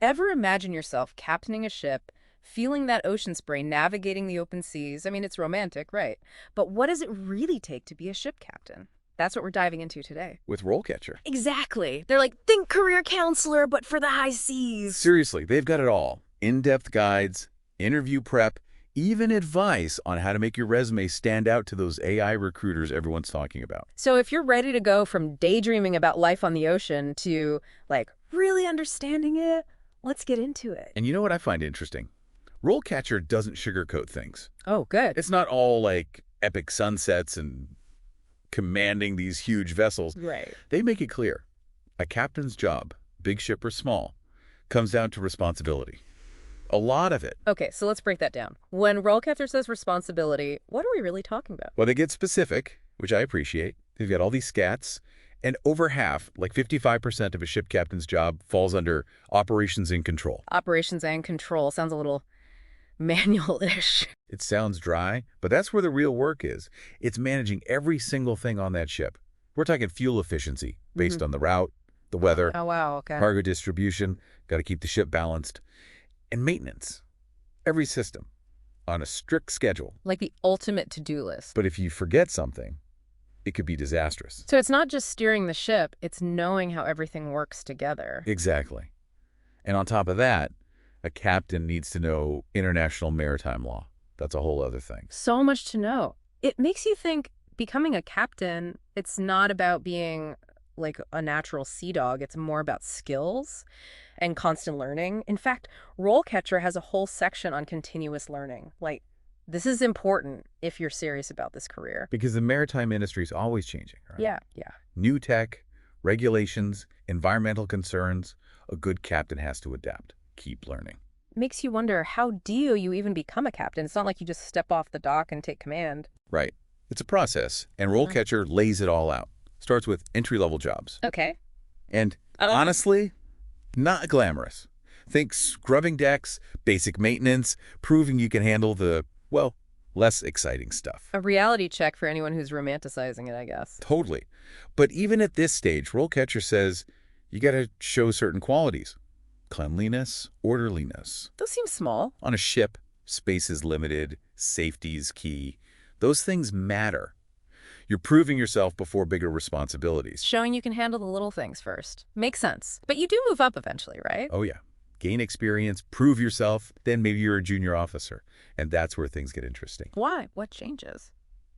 Ever imagine yourself captaining a ship, feeling that ocean spray, navigating the open seas? I mean, it's romantic, right? But what does it really take to be a ship captain? That's what we're diving into today. With RoleCatcher. Exactly. They're like, think career counselor, but for the high seas. Seriously, they've got it all. In-depth guides, interview prep, even advice on how to make your resume stand out to those AI recruiters everyone's talking about. So if you're ready to go from daydreaming about life on the ocean to, like, really understanding it, let's get into it. And you know what I find interesting? RoleCatcher doesn't sugarcoat things. Oh, good. It's not all like epic sunsets and commanding these huge vessels. Right. They make it clear. A captain's job, big ship or small, comes down to responsibility. A lot of it. Okay, so let's break that down. When RoleCatcher says responsibility, what are we really talking about? Well, they get specific, which I appreciate. They've got all these scats, and over half, like 55% of a ship captain's job, falls under operations and control. Operations and control sounds a little manual-ish. It sounds dry, but that's where the real work is. It's managing every single thing on that ship. We're talking fuel efficiency based on the route, the weather, Oh, wow, okay. cargo distribution, got to keep the ship balanced, and maintenance. Every system on a strict schedule. Like the ultimate to-do list. But if you forget something, it could be disastrous. So it's not just steering the ship, it's knowing how everything works together. Exactly. And on top of that, a captain needs to know international maritime law. That's a whole other thing. So much to know. It makes you think becoming a captain, it's not about being like a natural sea dog. It's more about skills and constant learning. In fact, RoleCatcher has a whole section on continuous learning. Like, this is important if you're serious about this career. Because the maritime industry is always changing, right? Yeah. New tech, regulations, environmental concerns. A good captain has to adapt. Keep learning. Makes you wonder, how do you even become a captain? It's not like you just step off the dock and take command. Right. It's a process, and RoleCatcher lays it all out. Starts with entry-level jobs. Okay. And honestly, not glamorous. Think scrubbing decks, basic maintenance, proving you can handle the, well, less exciting stuff. A reality check for anyone who's romanticizing it, I guess. Totally. But even at this stage, RoleCatcher says you got to show certain qualities. Cleanliness, orderliness. Those seem small. On a ship, space is limited, safety is key. Those things matter. You're proving yourself before bigger responsibilities. Showing you can handle the little things first. Makes sense. But you do move up eventually, right? Oh, yeah. Gain experience, prove yourself, then maybe you're a junior officer. And that's where things get interesting. Why? What changes?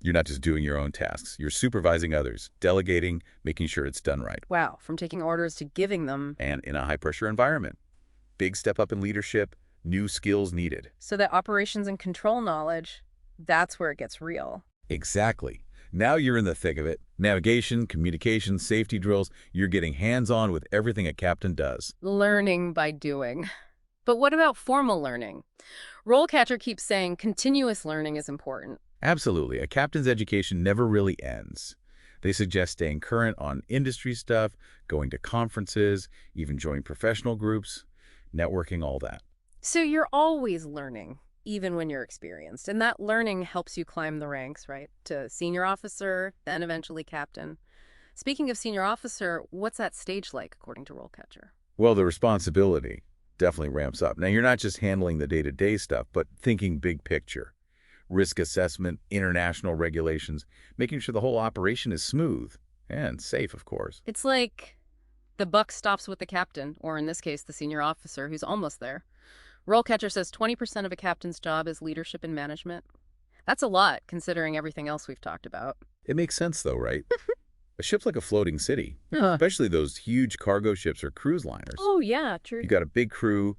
You're not just doing your own tasks. You're supervising others, delegating, making sure it's done right. Wow, from taking orders to giving them. And in a high-pressure environment. Big step up in leadership, new skills needed. So that operations and control knowledge, that's where it gets real. Exactly. Now you're in the thick of it. Navigation, communication, safety drills. You're getting hands-on with everything a captain does. Learning by doing. But what about formal learning? RoleCatcher keeps saying continuous learning is important. Absolutely. A captain's education never really ends. They suggest staying current on industry stuff, going to conferences, even joining professional groups, networking, all that. So you're always learning, even when you're experienced. And that learning helps you climb the ranks, right? To senior officer, then eventually captain. Speaking of senior officer, what's that stage like, according to RoleCatcher? Well, the responsibility definitely ramps up. Now, you're not just handling the day-to-day stuff, but thinking big picture. Risk assessment, international regulations, making sure the whole operation is smooth and safe, of course. It's like the buck stops with the captain, or in this case, the senior officer who's almost there. RoleCatcher says 20% of a captain's job is leadership and management. That's a lot, considering everything else we've talked about. It makes sense, though, right? A ship's like a floating city, especially those huge cargo ships or cruise liners. Oh, yeah, true. You got a big crew,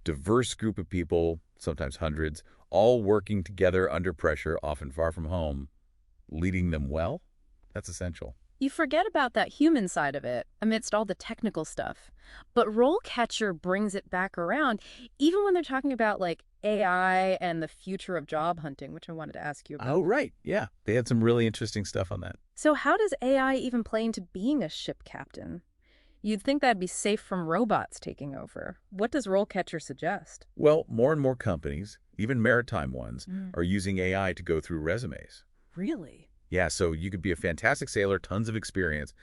diverse group of people, sometimes hundreds, all working together under pressure, often far from home. Leading them well? That's essential. You forget about that human side of it amidst all the technical stuff. But RoleCatcher brings it back around, even when they're talking about like AI and the future of job hunting, which I wanted to ask you about. Oh, right. Yeah. They had some really interesting stuff on that. So how does AI even play into being a ship captain? You'd think that'd be safe from robots taking over. What does RoleCatcher suggest? Well, more and more companies, even maritime ones, are using AI to go through resumes. Really? Yeah, so you could be a fantastic sailor, tons of experience,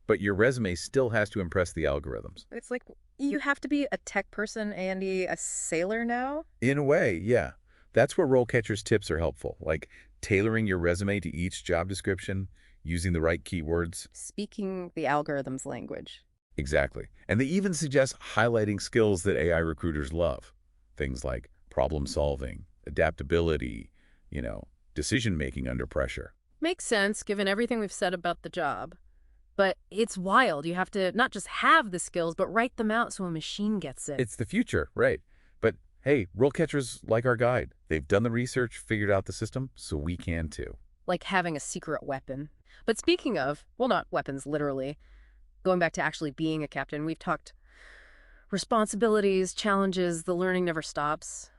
but your resume still has to impress the algorithms. It's like You have to be a tech person and a sailor now? In a way, yeah. That's where RoleCatcher's tips are helpful, like tailoring your resume to each job description, using the right keywords. Speaking the algorithm's language. Exactly. And they even suggest highlighting skills that AI recruiters love. Things like problem solving, adaptability, decision making under pressure. Makes sense, given everything we've said about the job. But it's wild. You have to not just have the skills, but write them out so a machine gets it. It's the future, right? But hey, RoleCatcher's like our guide. They've done the research, figured out the system, so we can too. Like having a secret weapon. But speaking of, well, not weapons, literally, going back to actually being a captain, we've talked responsibilities, challenges, the learning never stops.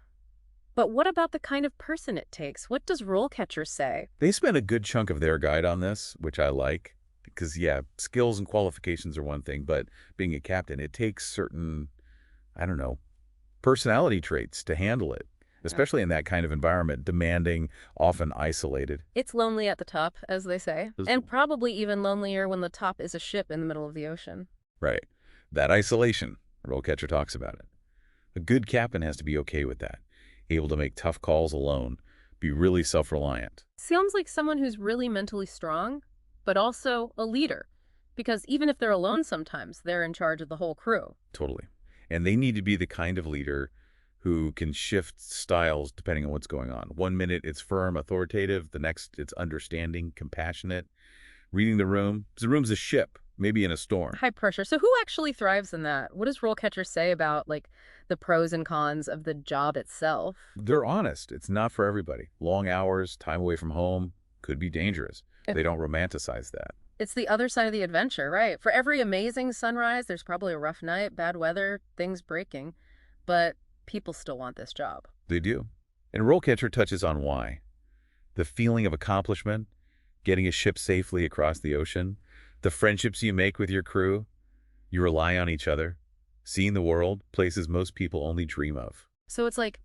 But what about the kind of person it takes? What does RoleCatcher say? They spent a good chunk of their guide on this, which I like. Because, yeah, skills and qualifications are one thing, but being a captain, it takes certain, I don't know, personality traits to handle it, Yeah. especially in that kind of environment, demanding, often isolated. It's lonely at the top, as they say, Is- and probably even lonelier when the top is a ship in the middle of the ocean. Right. That isolation, RoleCatcher talks about it. A good captain has to be okay with that, able to make tough calls alone, be really self-reliant. Sounds like someone who's really mentally strong, but also a leader. Because even if they're alone sometimes, they're in charge of the whole crew. Totally. And they need to be the kind of leader who can shift styles depending on what's going on. One minute it's firm, authoritative. The next it's understanding, compassionate. Reading the room. The room's a ship, maybe in a storm. High pressure. So who actually thrives in that? What does RoleCatcher say about, like, the pros and cons of the job itself? They're honest. It's not for everybody. Long hours, time away from home, could be dangerous. If- They don't romanticize that. It's the other side of the adventure, right? For every amazing sunrise, there's probably a rough night, bad weather, things breaking. But people still want this job. They do. And RoleCatcher touches on why. The feeling of accomplishment, getting a ship safely across the ocean, the friendships you make with your crew, you rely on each other, seeing the world, places most people only dream of. So it's like,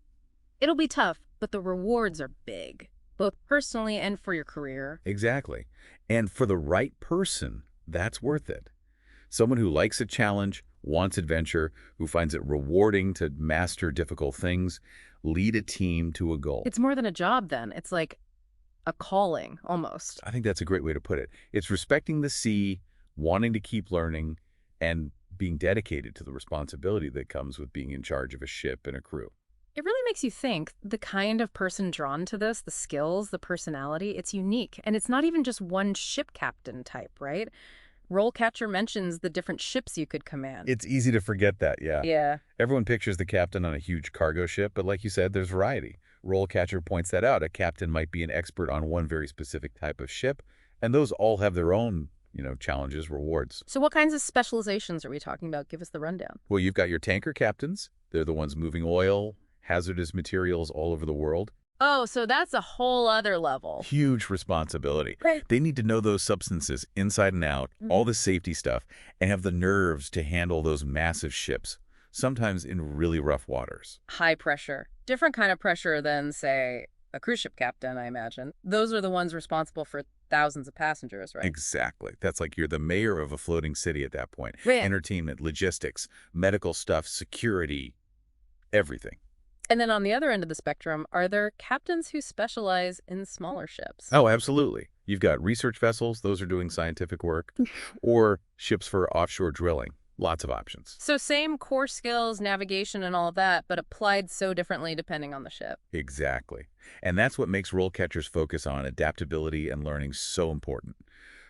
it'll be tough, but the rewards are big, both personally and for your career. Exactly. And for the right person, that's worth it. Someone who likes a challenge, wants adventure, who finds it rewarding to master difficult things, lead a team to a goal. It's more than a job then. It's like a calling, almost. I think that's a great way to put it. It's respecting the sea, wanting to keep learning, and being dedicated to the responsibility that comes with being in charge of a ship and a crew. It really makes you think the kind of person drawn to this, the skills, the personality, it's unique. And it's not even just one ship captain type, right? RoleCatcher mentions the different ships you could command. It's easy to forget that, yeah. Yeah. Everyone pictures the captain on a huge cargo ship, but like you said, there's variety. RoleCatcher points that out. A captain might be an expert on one very specific type of ship, and those all have their own, challenges, rewards. So what kinds of specializations are we talking about? Give us the rundown. Well, you've got your tanker captains. They're the ones moving oil, hazardous materials all over the world. Oh, so that's a whole other level. Huge responsibility. Right. They need to know those substances inside and out, all the safety stuff, and have the nerves to handle those massive ships, sometimes in really rough waters. High pressure. Different kind of pressure than, say, a cruise ship captain, I imagine. Those are the ones responsible for thousands of passengers, right? Exactly. That's like you're the mayor of a floating city at that point. Right. Entertainment, logistics, medical stuff, security, everything. And then on the other end of the spectrum, are there captains who specialize in smaller ships? Oh, absolutely. You've got research vessels. Those are doing scientific work. Or ships for offshore drilling. Lots of options. So same core skills, navigation, and all of that, but applied so differently depending on the ship. Exactly. And that's what makes RoleCatcher's focus on adaptability and learning so important.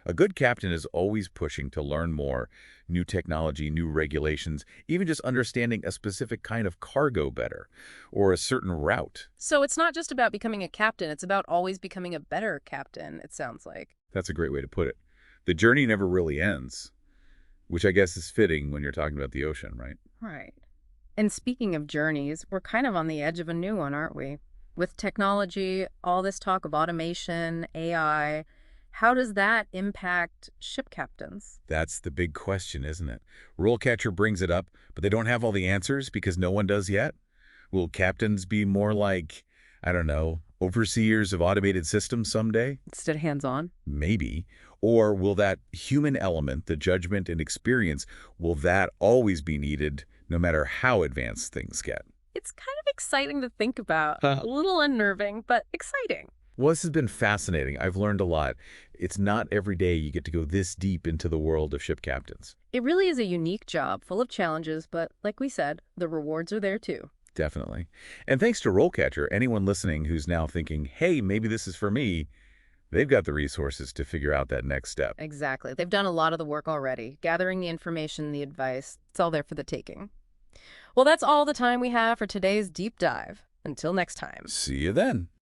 A good captain is always pushing to learn more, new technology, new regulations, even just understanding a specific kind of cargo better, or a certain route. So it's not just about becoming a captain, it's about always becoming a better captain, it sounds like. That's a great way to put it. The journey never really ends, which I guess is fitting when you're talking about the ocean, right? Right. And speaking of journeys, we're kind of on the edge of a new one, aren't we? With technology, all this talk of automation, AI, how does that impact ship captains? That's the big question, isn't it? RoleCatcher brings it up, but they don't have all the answers because no one does yet. Will captains be more like, I don't know, overseers of automated systems someday? Instead of hands-on? Maybe. Or will that human element, the judgment and experience, will that always be needed no matter how advanced things get. It's kind of exciting to think about. Huh. A little unnerving, but exciting. Well, this has been fascinating. I've learned a lot. It's not every day you get to go this deep into the world of ship captains. It really is a unique job, full of challenges, but like we said, the rewards are there too. Definitely. And thanks to RoleCatcher, anyone listening who's now thinking, hey, maybe this is for me, they've got the resources to figure out that next step. Exactly. They've done a lot of the work already, gathering the information, the advice. It's all there for the taking. Well, that's all the time we have for today's deep dive. Until next time. See you then.